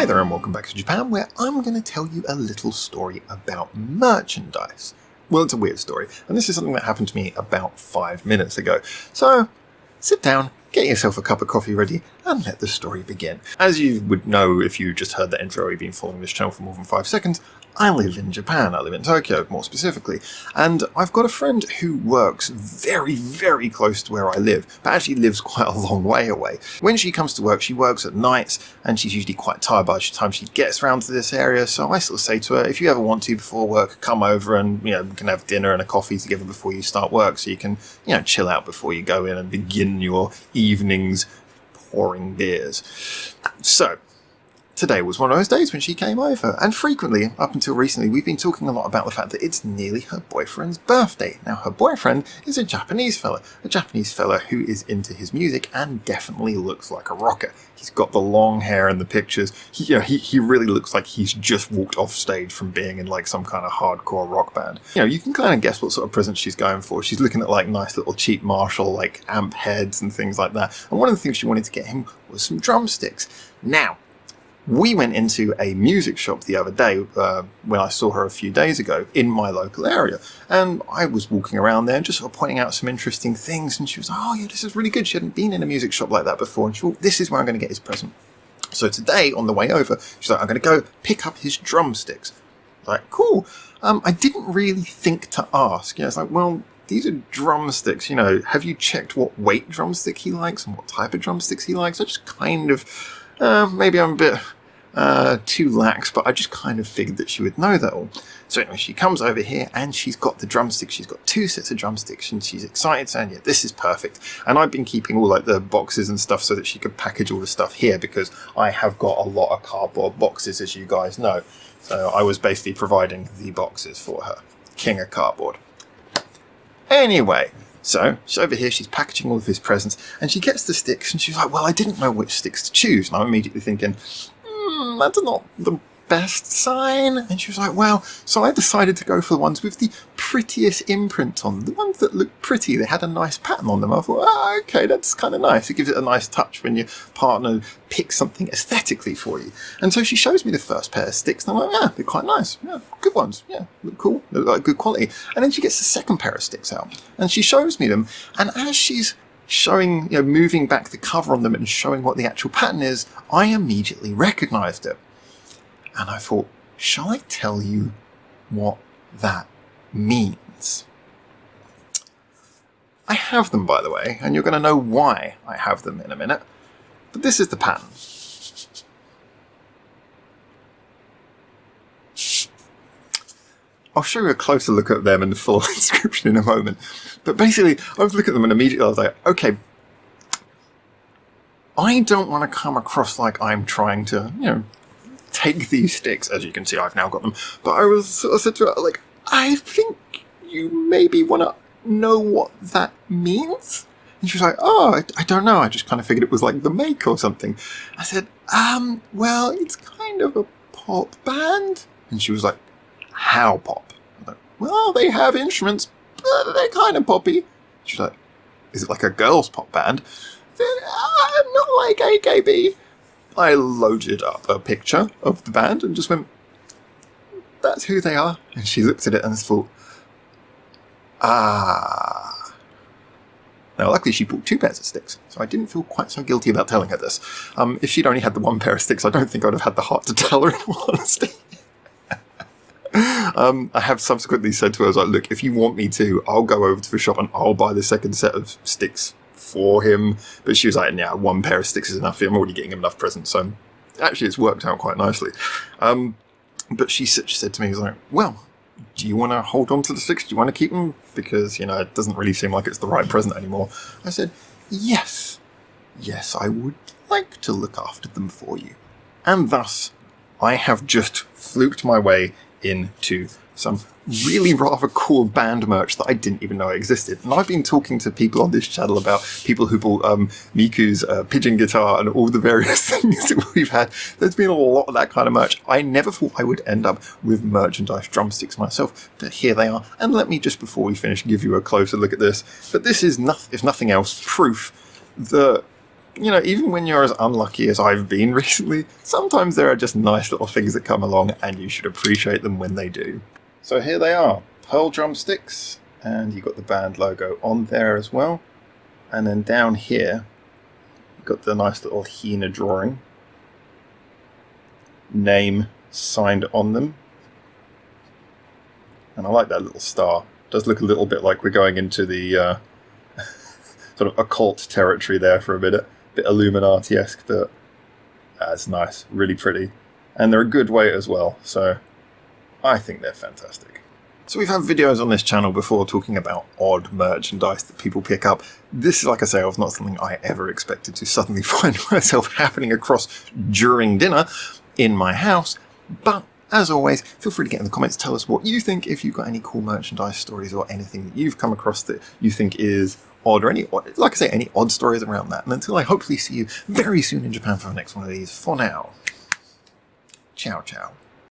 Hi there and welcome back to Japan, where I'm going to tell you a little story about merchandise. Well, it's a weird story, and this is something that happened to me about 5 minutes ago. So, sit down, get yourself a cup of coffee ready, and let the story begin. As you would know if you just heard the intro or you've been following this channel for more than 5 seconds, I live in Japan. I live in Tokyo, more specifically, and I've got a friend who works very, very close to where I live, but actually lives quite a long way away. When she comes to work, she works at nights, and she's usually quite tired by the time she gets around to this area, so I sort of say to her, if you ever want to before work, come over and, we can have dinner and a coffee together before you start work, so you can, chill out before you go in and begin your evenings pouring beers. So, today was one of those days when she came over, and frequently, up until recently, we've been talking a lot about the fact that it's nearly her boyfriend's birthday. Now, her boyfriend is a Japanese fella who is into his music and definitely looks like a rocker. He's got the long hair in the pictures. He really looks like he's just walked off stage from being in like some kind of hardcore rock band. You can kind of guess what sort of present she's going for. She's looking at like nice little cheap Marshall like amp heads and things like that. And one of the things she wanted to get him was some drumsticks. Now, we went into a music shop the other day when I saw her a few days ago in my local area, and I was walking around there and just sort of pointing out some interesting things, and she was like, oh yeah, this is really good. She hadn't been in a music shop like that before, and she thought, this is where I'm going to get his present. So today, on the way over, she's like, I'm going to go pick up his drumsticks. Like, cool. I didn't really think to ask. It's like, well, these are drumsticks, have you checked what weight drumstick he likes and what type of drumsticks he likes? I just kind of... maybe I'm a bit too lax, but I just kind of figured that she would know that all. So anyway, she comes over here and she's got the drumsticks. She's got 2 sets of drumsticks and she's excited, saying, yeah, this is perfect. And I've been keeping all like the boxes and stuff so that she could package all the stuff here, because I have got a lot of cardboard boxes, as you guys know. So I was basically providing the boxes for her. King of cardboard. Anyway, so she's over here, she's packaging all of his presents, and she gets the sticks, and she's like, well, I didn't know which sticks to choose. And I'm immediately thinking, that's not the best sign. And she was like, well, so I decided to go for the ones with the prettiest imprint on them, the ones that look pretty. They had a nice pattern on them. I thought, okay, that's kind of nice. It gives it a nice touch when your partner picks something aesthetically for you. And so she shows me the first pair of sticks, and I'm like, yeah, they're quite nice. Yeah, good ones. Yeah, look cool. They look like good quality. And then she gets the second pair of sticks out, and she shows me them. And as she's showing, moving back the cover on them and showing what the actual pattern is, I immediately recognized it. And I thought, shall I tell you what that means? I have them, by the way, and you're going to know why I have them in a minute. But this is the pattern. I'll show you a closer look at them and the full description in a moment. But basically, I was looking at them and immediately I was like, okay, I don't want to come across like I'm trying to, take these sticks. As you can see, I've now got them. But I was sort of said to her, like, I think you maybe want to know what that means? And she was like, oh, I don't know. I just kind of figured it was like the make or something. I said, well, it's kind of a pop band. And she was like, how pop? I'm like, well, they have instruments, but they're kind of poppy. She's like, is it like a girls' pop band? I said, not like AKB. I loaded up a picture of the band and just went, that's who they are. And she looked at it and thought, ah. Now, luckily, she bought 2 pairs of sticks, so I didn't feel quite so guilty about telling her this. If she'd only had the 1 pair of sticks, I don't think I'd have had the heart to tell her, in all honesty. I have subsequently said to her, I was like, look, if you want me to, I'll go over to the shop and I'll buy the second set of sticks for him. But she was like, yeah, 1 pair of sticks is enough. I'm already getting him enough presents. So actually, it's worked out quite nicely. But she said to me, like, well, do you want to hold on to the sticks? Do you want to keep them? Because, it doesn't really seem like it's the right present anymore. I said, yes, I would like to look after them for you. And thus, I have just fluked my way into some really rather cool band merch that I didn't even know existed. And I've been talking to people on this channel about people who bought Miku's pigeon guitar and all the various things that we've had. There's been a lot of that kind of merch. I never thought I would end up with merchandise drumsticks myself, but here they are. And let me just, before we finish, give you a closer look at this. But this is, if nothing else, proof that you know, even when you're as unlucky as I've been recently, sometimes there are just nice little things that come along and you should appreciate them when they do. So here they are, pearl drumsticks, and you've got the band logo on there as well. And then down here, you've got the nice little henna drawing. Name signed on them. And I like that little star. It does look a little bit like we're going into the sort of occult territory there for a minute. A bit Illuminati-esque, but that's nice, really pretty. And they're a good weight as well, so I think they're fantastic. So we've had videos on this channel before talking about odd merchandise that people pick up. This, like I say, was not something I ever expected to suddenly find myself happening across during dinner in my house, but as always, feel free to get in the comments, tell us what you think, if you've got any cool merchandise stories or anything that you've come across that you think is odd, or any, like I say, any odd stories around that. And until I hopefully see you very soon in Japan for the next one of these, for now, ciao ciao.